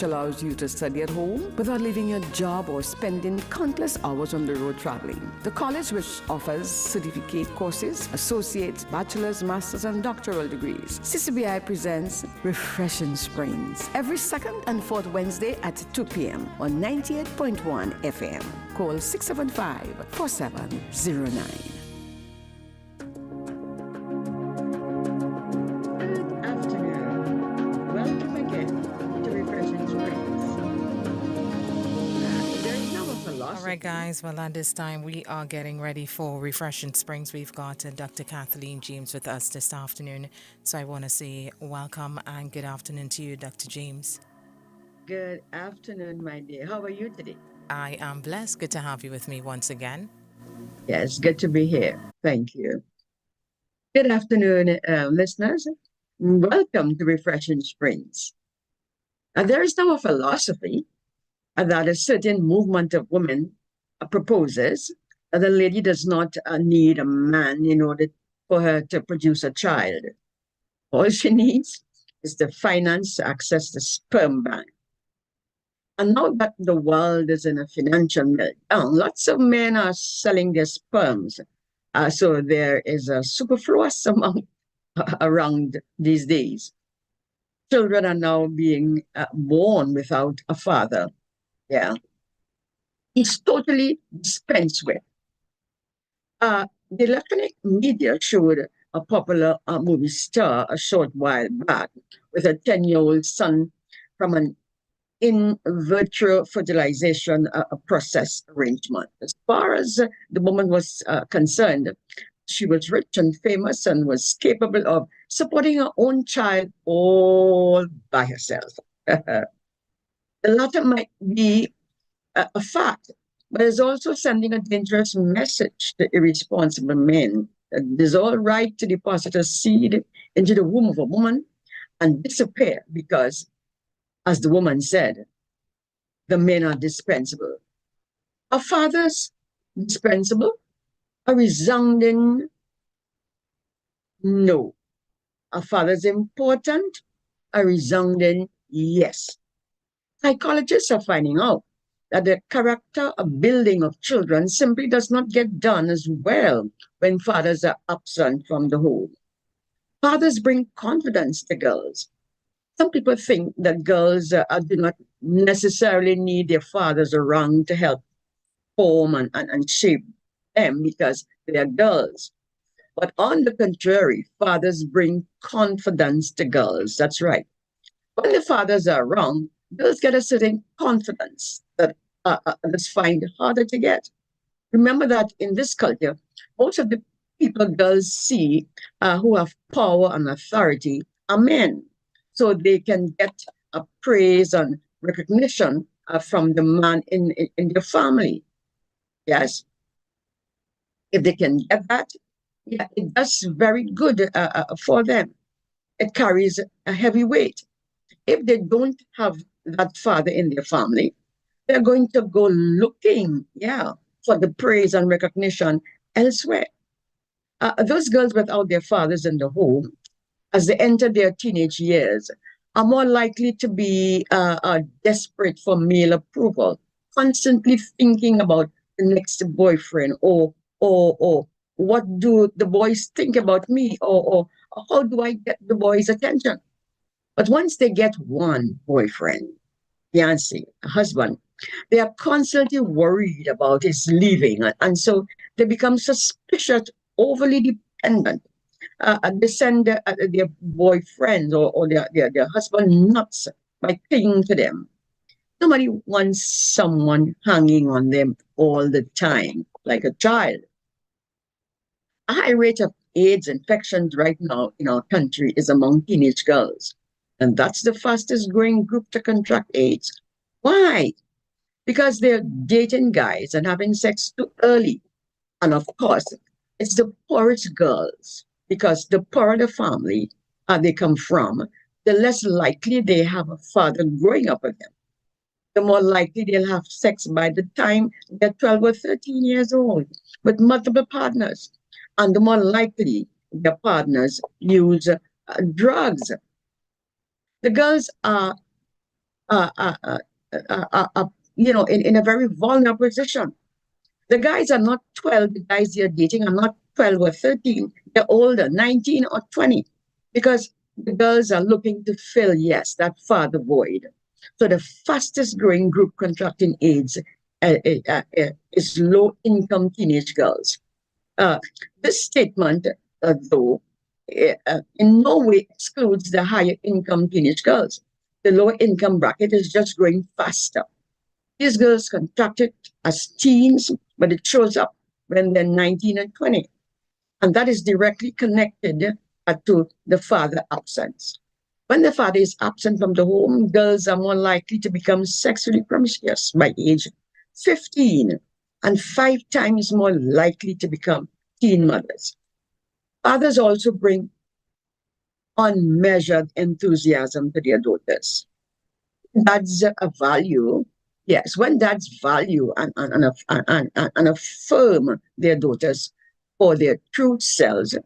which allows you to study at home without leaving your job or spending countless hours on the road traveling. The college, which offers certificate courses, associates, bachelor's, master's, and doctoral degrees. CCBI presents Refreshing Springs every second and fourth Wednesday at 2 p.m. on 98.1 FM. Call 675-4709. All right, guys. Well, at this time, we are getting ready for Refreshing Springs. We've got Dr. Kathleen James with us this afternoon. So I want to say welcome and good afternoon to you, Dr. James. Good afternoon, my dear. How are you today? I am blessed. Good to have you with me once again. Yes, good to be here. Thank you. Good afternoon, listeners. Welcome to Refreshing Springs. There is now a philosophy that a certain movement of women proposes that a lady does not need a man in order for her to produce a child. All she needs is the finance to access the sperm bank. And now that the world is in a financial meltdown, lots of men are selling their sperms. So there is a superfluous amount around these days. Children are now being born without a father. Yeah. It's totally dispensed with. The electronic media showed a popular movie star a short while back with a 10-year-old son from an in vitro fertilization process arrangement. As far as the woman was concerned, she was rich and famous and was capable of supporting her own child all by herself. The latter might be a fact, but it's also sending a dangerous message to irresponsible men that it is all right to deposit a seed into the womb of a woman and disappear because, as the woman said, the men are dispensable. Are fathers dispensable? A resounding no. Are fathers important? A resounding yes. Psychologists are finding out that the character building of children simply does not get done as well when fathers are absent from the home. Fathers bring confidence to girls. Some people think that girls do not necessarily need their fathers around to help form and shape them because they are girls. But on the contrary, fathers bring confidence to girls. That's right. When the fathers are around, girls get a certain confidence that others find harder to get. Remember that in this culture, most of the people girls see who have power and authority are men. So they can get praise and recognition from the man in their family. Yes. If they can get that, yeah, that's very good for them. It carries a heavy weight. If they don't have that father in their family, they're going to go looking, for the praise and recognition elsewhere. Those girls without their fathers in the home, as they enter their teenage years, are more likely to be desperate for male approval, constantly thinking about the next boyfriend or what do the boys think about me or how do I get the boys' attention. But once they get one boyfriend, fiancé, a husband, they are constantly worried about his leaving. And so they become suspicious, overly dependent. They send their boyfriends or their husband nuts by clinging to them. Nobody wants someone hanging on them all the time, like a child. A high rate of AIDS infections right now in our country is among teenage girls. And that's the fastest growing group to contract AIDS. Why? Because they're dating guys and having sex too early. And of course, it's the poorest girls, because the poorer the family they come from, the less likely they have a father growing up with them. The more likely they'll have sex by the time they're 12 or 13 years old with multiple partners. And the more likely their partners use drugs. The girls are in a very vulnerable position. The guys are not 12, the guys you're dating are not 12 or 13. They're older, 19 or 20, because the girls are looking to fill, yes, that father void. So the fastest growing group contracting AIDS is low income teenage girls. This statement, though, in no way excludes the higher income teenage girls. The lower income bracket is just growing faster. These girls contracted as teens, but it shows up when they're 19 and 20. And that is directly connected to the father absence. When the father is absent from the home, girls are more likely to become sexually promiscuous by age 15 and 5 times more likely to become teen mothers. Fathers also bring unmeasured enthusiasm to their daughters. That's a value. Yes, when dads value and affirm their daughters for their true selves,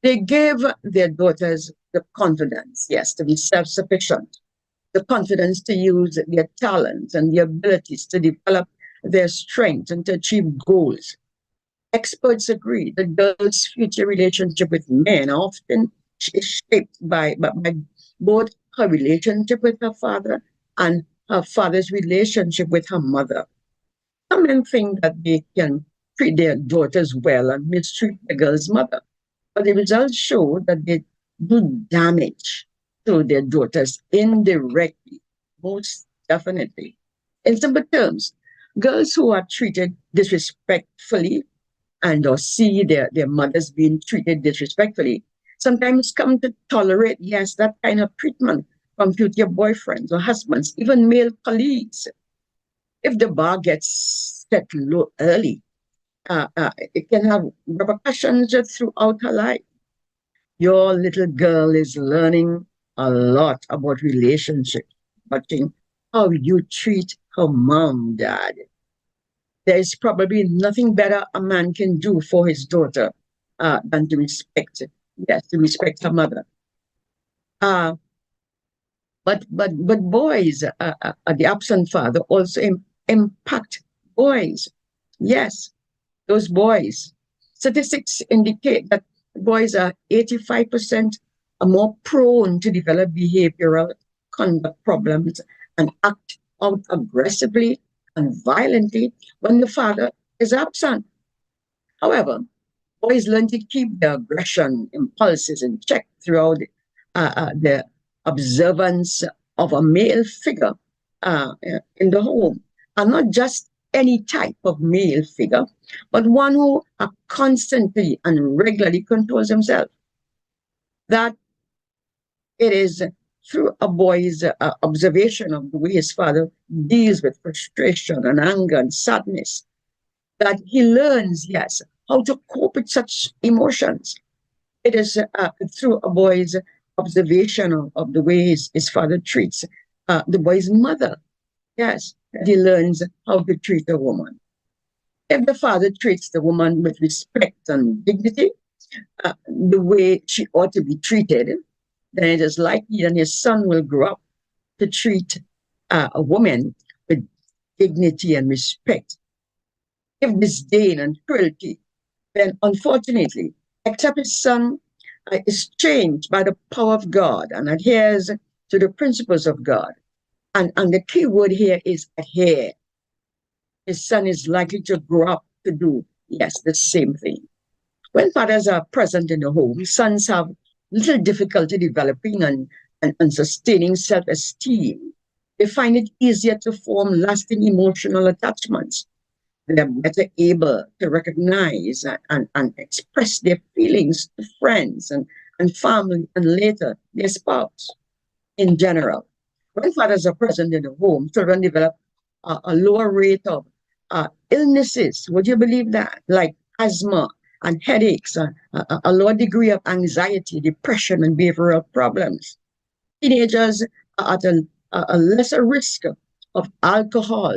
they give their daughters the confidence, yes, to be self-sufficient, the confidence to use their talents and the abilities to develop their strengths and to achieve goals. Experts agree that girls' future relationship with men often is shaped by both her relationship with her father and her father's relationship with her mother. Some men think that they can treat their daughters well and mistreat the girl's mother, but the results show that they do damage to their daughters indirectly, most definitely. In simple terms, girls who are treated disrespectfully and or see their mothers being treated disrespectfully sometimes come to tolerate, yes, that kind of treatment from future boyfriends or husbands, even male colleagues. If the bar gets set low early, it can have repercussions throughout her life. Your little girl is learning a lot about relationships, watching how you treat her mom, dad. There is probably nothing better a man can do for his daughter than to respect, yes, to respect her mother. Uh, but boys, the absent father also impact boys. Yes, those boys. Statistics indicate that boys are 85% are more prone to develop behavioral conduct problems and act out aggressively and violently when the father is absent. However, boys learn to keep their aggression impulses in check throughout the observance of a male figure in the home, and not just any type of male figure, but one who constantly and regularly controls himself. That it is through a boy's observation of the way his father deals with frustration and anger and sadness that he learns, yes, how to cope with such emotions. It is through a boy's observation of the way his father treats the boy's mother, yes, that he learns how to treat a woman. If the father treats the woman with respect and dignity, the way she ought to be treated, then it is likely that his son will grow up to treat a woman with dignity and respect. If disdain and cruelty, then unfortunately, except his son is changed by the power of God and adheres to the principles of God. And the key word here is adhere. His son is likely to grow up to do, yes, the same thing. When fathers are present in the home, sons have little difficulty developing and sustaining self-esteem. They find it easier to form lasting emotional attachments. They're better able to recognize and express their feelings to friends and family and later their spouse in general. When fathers are present in the home, children develop a lower rate of illnesses. Would you believe that? Like asthma and headaches, a lower degree of anxiety, depression, and behavioral problems. Teenagers are at a lesser risk of alcohol,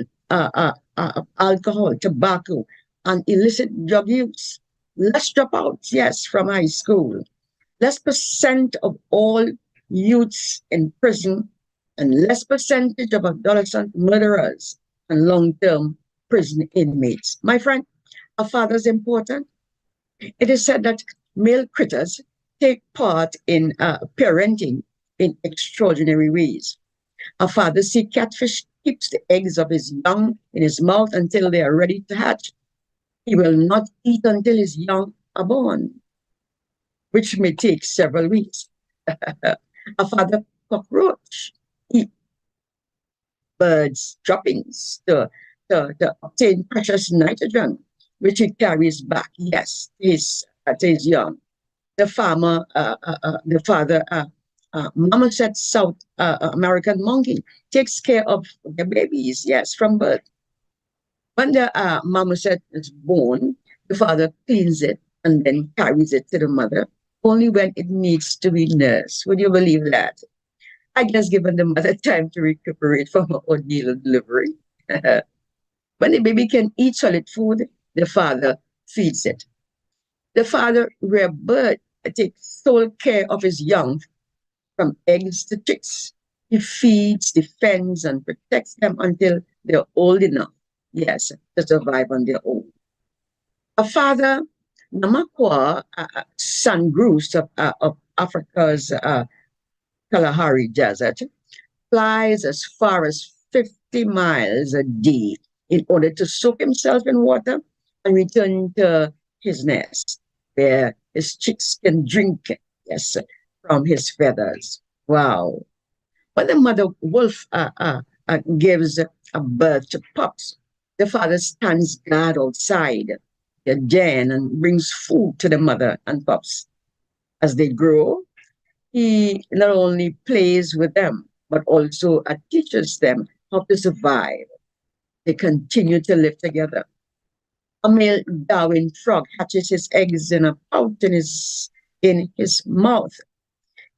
tobacco, and illicit drug use. Less dropouts, yes, from high school. Less percent of all youths in prison and less percentage of adolescent murderers and long-term prison inmates. My friend, a father is important. It is said that male critters take part in parenting in extraordinary ways. A father sea catfish keeps the eggs of his young in his mouth until they are ready to hatch. He will not eat until his young are born, which may take several weeks. A father cockroach eats birds' droppings to obtain precious nitrogen, which he carries back, yes, to his young. The father, marmoset South American monkey, takes care of the babies, yes, from birth. When the marmoset is born, the father cleans it and then carries it to the mother, only when it needs to be nursed. Would you believe that? I guess given the mother time to recuperate from an ordeal of delivery. When the baby can eat solid food, the father feeds it. The father, rare bird, takes sole care of his young from eggs to chicks. He feeds, defends, and protects them until they're old enough, yes, to survive on their own. A father, Namakwa, San Groose of Africa's Kalahari Desert, flies as far as 50 miles a day in order to soak himself in water and return to his nest, where his chicks can drink, yes, from his feathers. Wow. When the mother wolf gives a birth to pups, the father stands guard outside the den and brings food to the mother and pups. As they grow, he not only plays with them, but also teaches them how to survive. They continue to live together. A male Darwin frog hatches his eggs in a pouch in his mouth.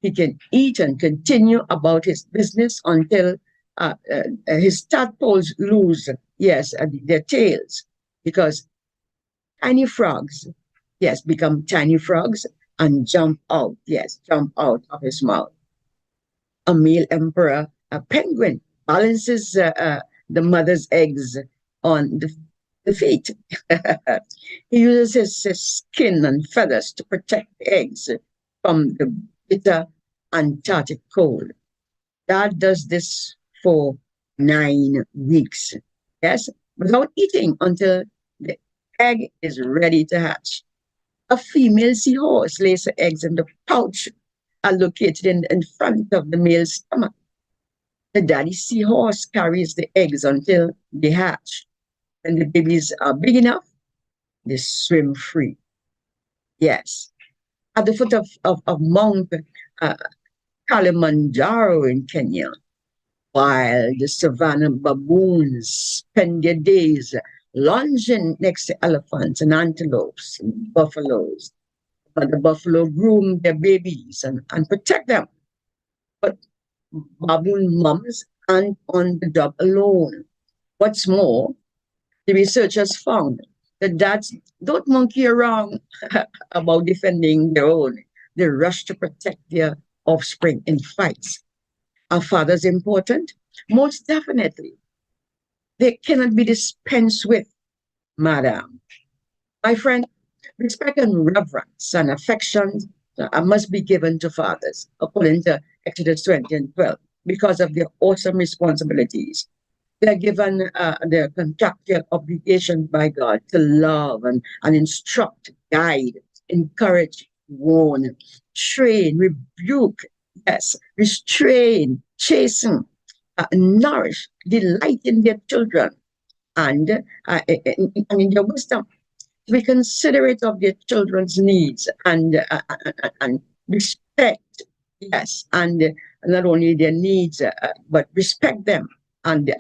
He can eat and continue about his business until his tadpoles lose, yes, their tails, because tiny frogs, yes, become tiny frogs and jump out, yes, jump out of his mouth. A male emperor, a penguin, balances the mother's eggs on the feet. He uses his skin and feathers to protect the eggs from the bitter Antarctic cold. Dad does this for 9 weeks, yes, without eating until the egg is ready to hatch. A female seahorse lays her eggs in the pouch located in front of the male's stomach. The daddy seahorse carries the eggs until they hatch. When the babies are big enough, they swim free. Yes. At the foot of Mount uh, Kilimanjaro in Kenya, while the savannah baboons spend their days lunging next to elephants and antelopes and buffaloes. But the buffalo groom their babies and protect them. But baboon moms aren't on the job alone. What's more, the researchers found that dads don't monkey around about defending their own. They rush to protect their offspring in fights. Are fathers important? Most definitely. They cannot be dispensed with, madam. My friend, respect and reverence and affection must be given to fathers, according to Exodus 20 and 12, because of their awesome responsibilities. They're given their contractual obligation by God to love and instruct, guide, encourage, warn, train, rebuke, yes, restrain, chasten, nourish, delight in their children, and in their wisdom, to be considerate of their children's needs and respect, yes, and not only their needs, but respect them and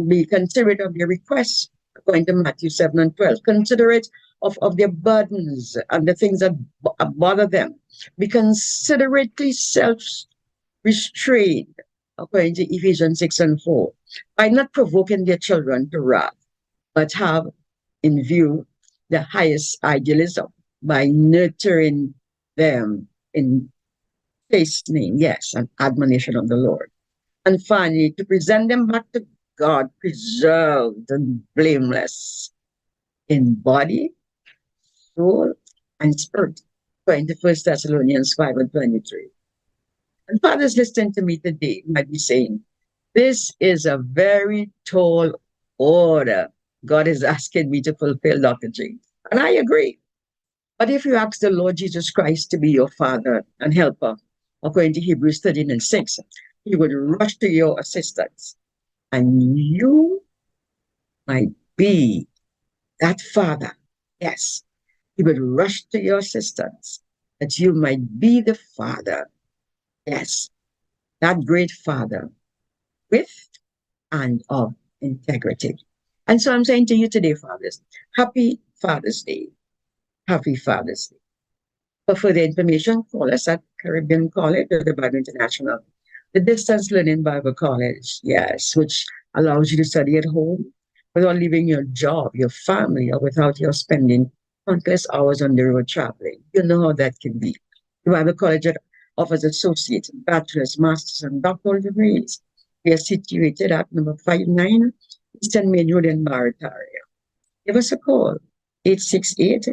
be considerate of their requests, according to Matthew 7 and 12. Considerate of their burdens and the things that bother them. Be considerately self-restrained, according to Ephesians 6 and 4, by not provoking their children to wrath, but have in view the highest idealism by nurturing them in chastening, yes, and admonition of the Lord. And finally, to present them back to God, preserved and blameless in body, soul, and spirit. According to 1 Thessalonians 5 and 23. And fathers listening to me today might be saying, this is a very tall order God is asking me to fulfill, Dr. James. And I agree. But if you ask the Lord Jesus Christ to be your father and helper, according to Hebrews 13 and 6, he would rush to your assistance. And you might be that father. Yes, he would rush to your assistance, that you might be the father. Yes, that great father with and of integrity. And so I'm saying to you today, fathers, happy Father's Day. Happy Father's Day. For further information, call us at Caribbean College or the Bible International, the Distance Learning Bible College, yes, which allows you to study at home without leaving your job, your family, or without your spending countless hours on the road traveling. You know how that can be. The Bible College offers associate, bachelor's, master's, and doctoral degrees. We are situated at number 59 Eastern Main Road in Barataria. Give us a call, 868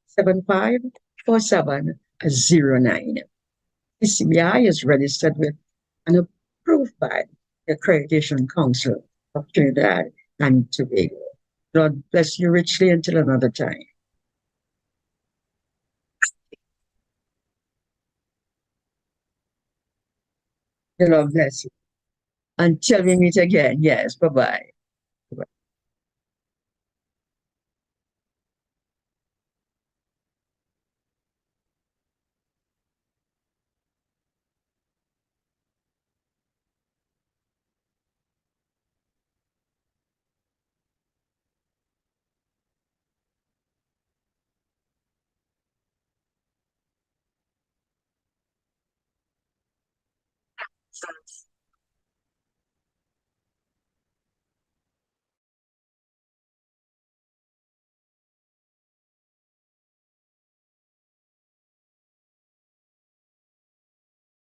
754709. CCBI is registered with and approved by the Accreditation Council of Trinidad and Tobago. God bless you richly until another time. The Lord bless you. Until we meet again. Yes, bye-bye.